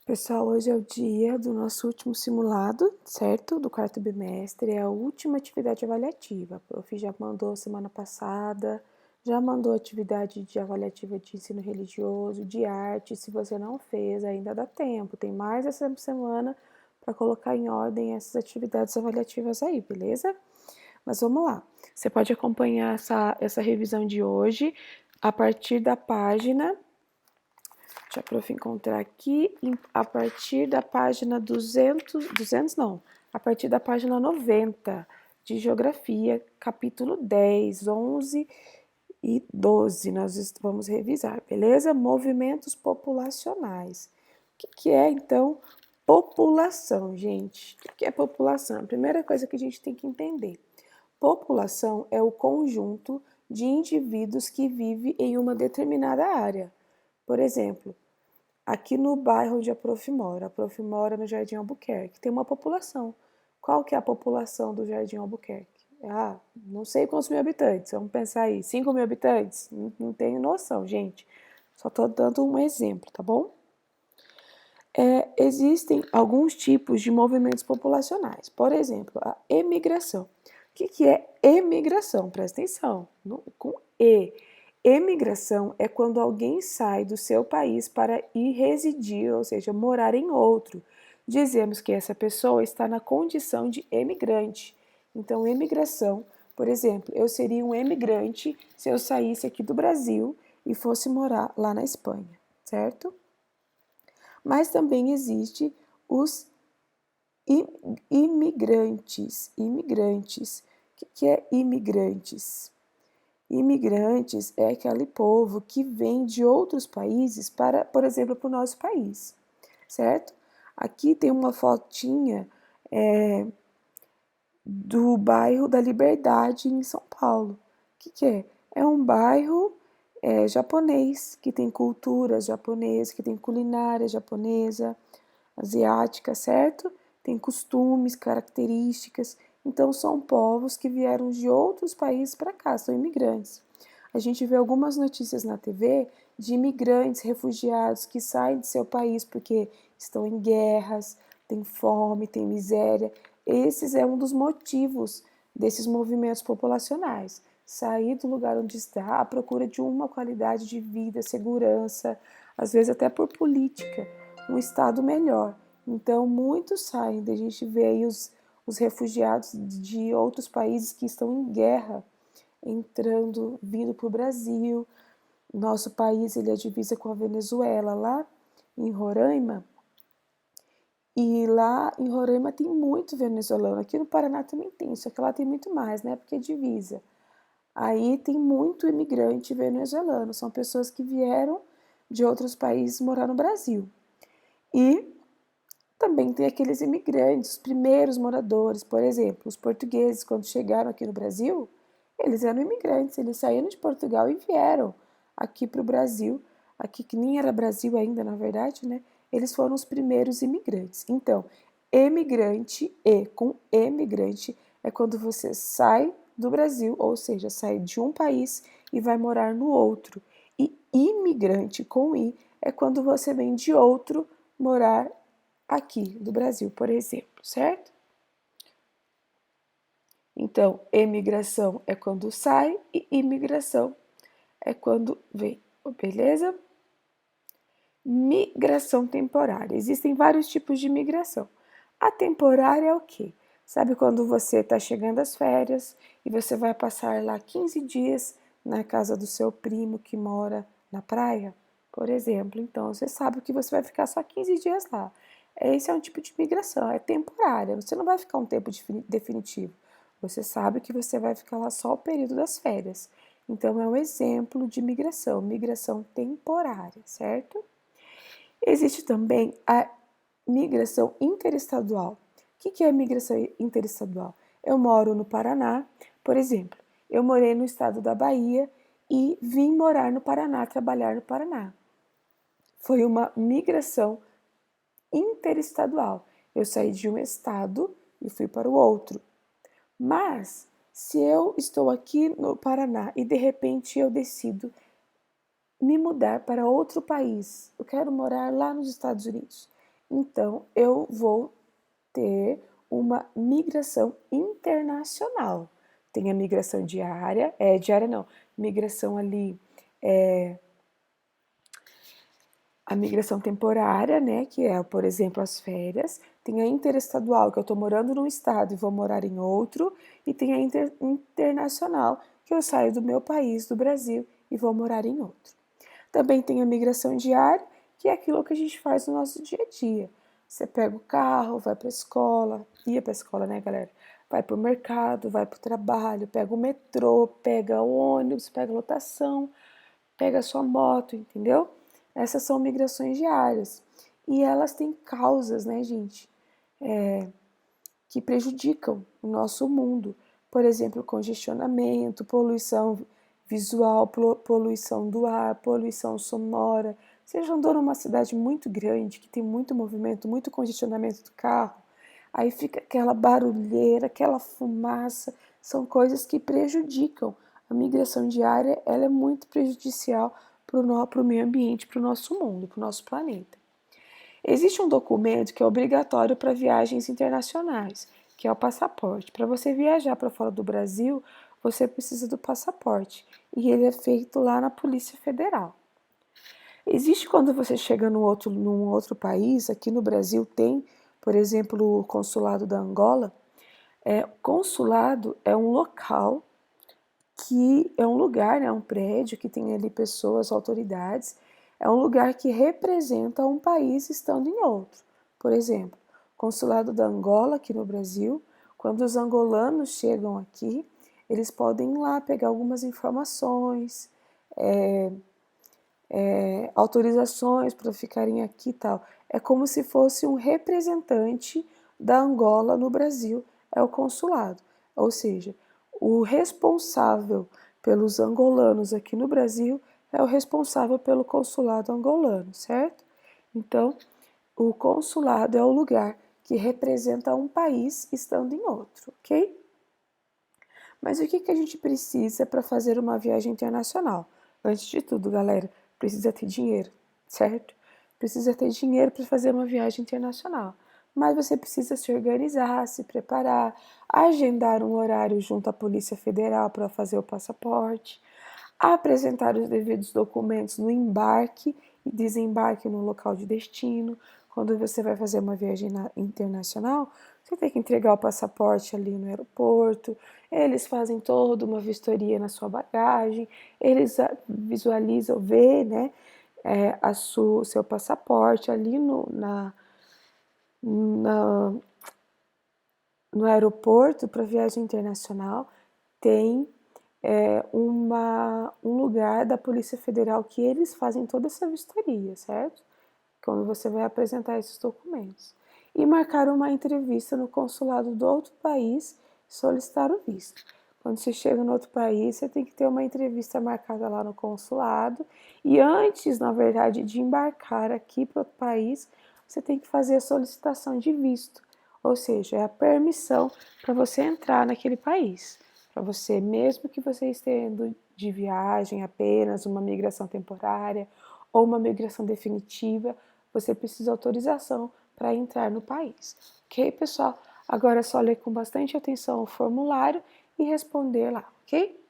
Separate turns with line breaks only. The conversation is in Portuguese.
Pessoal, hoje é o dia do nosso último simulado, certo? Do quarto bimestre, é a última atividade avaliativa. A prof já mandou semana passada, já mandou atividade de avaliativa de ensino religioso, de arte. Se você não fez, ainda dá tempo. Tem mais essa semana para colocar em ordem essas atividades avaliativas aí, beleza? Mas vamos lá. Você pode acompanhar essa revisão de hoje a partir da página. Deixa a prof encontrar aqui, a partir da página 200 não, a partir da página 90 de Geografia, capítulo 10, 11 e 12, nós vamos revisar, beleza? Movimentos populacionais. O que é, então, população, gente? O que é população? A primeira coisa que a gente tem que entender. População é o conjunto de indivíduos que vive em uma determinada área. Por exemplo, aqui no bairro onde a prof mora no Jardim Albuquerque, tem uma população. Qual que é a população do Jardim Albuquerque? Ah, não sei quantos mil habitantes, vamos pensar aí, 5 mil habitantes? Não tenho noção, gente. Só estou dando um exemplo, tá bom? Existem alguns tipos de movimentos populacionais. Por exemplo, a emigração. O que é emigração? Presta atenção, com E. Emigração é quando alguém sai do seu país para ir residir, ou seja, morar em outro. Dizemos que essa pessoa está na condição de emigrante. Então, emigração, por exemplo, eu seria um emigrante se eu saísse aqui do Brasil e fosse morar lá na Espanha, certo? Mas também existe os imigrantes. Imigrantes. O que é imigrantes? Imigrantes é aquele povo que vem de outros países para, por exemplo, para o nosso país, certo? Aqui tem uma fotinha do bairro da Liberdade em São Paulo. O que é? É um bairro japonês, que tem cultura japonesa, que tem culinária japonesa, asiática, certo? Tem costumes, características. Então, são povos que vieram de outros países para cá, são imigrantes. A gente vê algumas notícias na TV de imigrantes, refugiados que saem de seu país porque estão em guerras, tem fome, tem miséria. Esse é um dos motivos desses movimentos populacionais. Sair do lugar onde está à procura de uma qualidade de vida, segurança, às vezes até por política, um estado melhor. Então, muitos saem, a gente vê aí os refugiados de outros países que estão em guerra, entrando, vindo para o Brasil. Nosso país ele é divisa com a Venezuela, lá em Roraima. E lá em Roraima tem muito venezuelano. Aqui no Paraná também tem, só que lá tem muito mais, né? Porque é divisa. Aí tem muito imigrante venezuelano. São pessoas que vieram de outros países morar no Brasil. E também tem aqueles imigrantes, os primeiros moradores, por exemplo, os portugueses, quando chegaram aqui no Brasil, eles eram imigrantes, eles saíram de Portugal e vieram aqui para o Brasil, aqui que nem era Brasil ainda, na verdade, né? Eles foram os primeiros imigrantes. Então, emigrante e com emigrante é quando você sai do Brasil, ou seja, sai de um país e vai morar no outro. E imigrante com I é quando você vem de outro morar aqui do Brasil, por exemplo, certo? Então, emigração é quando sai e imigração é quando vem, beleza? Migração temporária. Existem vários tipos de migração. A temporária é o quê? Sabe quando você está chegando às férias e você vai passar lá 15 dias na casa do seu primo que mora na praia, por exemplo. Então, você sabe que você vai ficar só 15 dias lá. Esse é um tipo de migração, é temporária. Você não vai ficar um tempo definitivo. Você sabe que você vai ficar lá só o período das férias. Então, é um exemplo de migração temporária, certo? Existe também a migração interestadual. O que é migração interestadual? Eu moro no Paraná, por exemplo, eu morei no estado da Bahia e vim morar no Paraná, trabalhar no Paraná. Foi uma migração interestadual. Eu saí de um estado e fui para o outro. Mas, se eu estou aqui no Paraná e de repente eu decido me mudar para outro país, eu quero morar lá nos Estados Unidos. Então, eu vou ter uma migração internacional. Tem a migração diária não, migração ali, a migração temporária, né, que é, por exemplo, as férias. Tem a interestadual, que eu estou morando num estado e vou morar em outro. E tem a internacional, que eu saio do meu país, do Brasil, e vou morar em outro. Também tem a migração diária, que é aquilo que a gente faz no nosso dia a dia. Você pega o carro, vai para a escola, ia para a escola, né, galera? Vai para o mercado, vai para o trabalho, pega o metrô, pega o ônibus, pega a lotação, pega a sua moto, entendeu? Essas são migrações diárias. E elas têm causas, né, gente, que prejudicam o nosso mundo. Por exemplo, congestionamento, poluição visual, poluição do ar, poluição sonora. Você já andou numa cidade muito grande, que tem muito movimento, muito congestionamento do carro, aí fica aquela barulheira, aquela fumaça, são coisas que prejudicam. A migração diária, ela é muito prejudicial para o meio ambiente, para o nosso mundo, para o nosso planeta. Existe um documento que é obrigatório para viagens internacionais, que é o passaporte. Para você viajar para fora do Brasil, você precisa do passaporte e ele é feito lá na Polícia Federal. Existe quando você chega num outro país, aqui no Brasil tem, por exemplo, o consulado da Angola. O consulado é um local que é um lugar, né, um prédio que tem ali pessoas, autoridades, é um lugar que representa um país estando em outro. Por exemplo, consulado da Angola aqui no Brasil, quando os angolanos chegam aqui, eles podem ir lá pegar algumas informações, autorizações para ficarem aqui e tal. É como se fosse um representante da Angola no Brasil, é o consulado. Ou seja, o responsável pelos angolanos aqui no Brasil é o responsável pelo consulado angolano, certo? Então, o consulado é o lugar que representa um país estando em outro, ok? Mas o que a gente precisa para fazer uma viagem internacional? Antes de tudo, galera, precisa ter dinheiro, certo? Precisa ter dinheiro para fazer uma viagem internacional. Mas você precisa se organizar, se preparar, agendar um horário junto à Polícia Federal para fazer o passaporte, apresentar os devidos documentos no embarque e desembarque no local de destino. Quando você vai fazer uma viagem internacional, você tem que entregar o passaporte ali no aeroporto, eles fazem toda uma vistoria na sua bagagem, eles visualizam, vê, né, seu passaporte ali na, no aeroporto para viagem internacional, tem um lugar da Polícia Federal que eles fazem toda essa vistoria, certo? Quando você vai apresentar esses documentos. E marcar uma entrevista no consulado do outro país, solicitar o visto. Quando você chega no outro país, você tem que ter uma entrevista marcada lá no consulado. E antes, na verdade, de embarcar aqui para outro país, você tem que fazer a solicitação de visto. Ou seja, é a permissão para você entrar naquele país. Para você, mesmo que você esteja indo de viagem apenas, uma migração temporária ou uma migração definitiva, você precisa de autorização para entrar no país. Ok, pessoal? Agora é só ler com bastante atenção o formulário e responder lá, ok?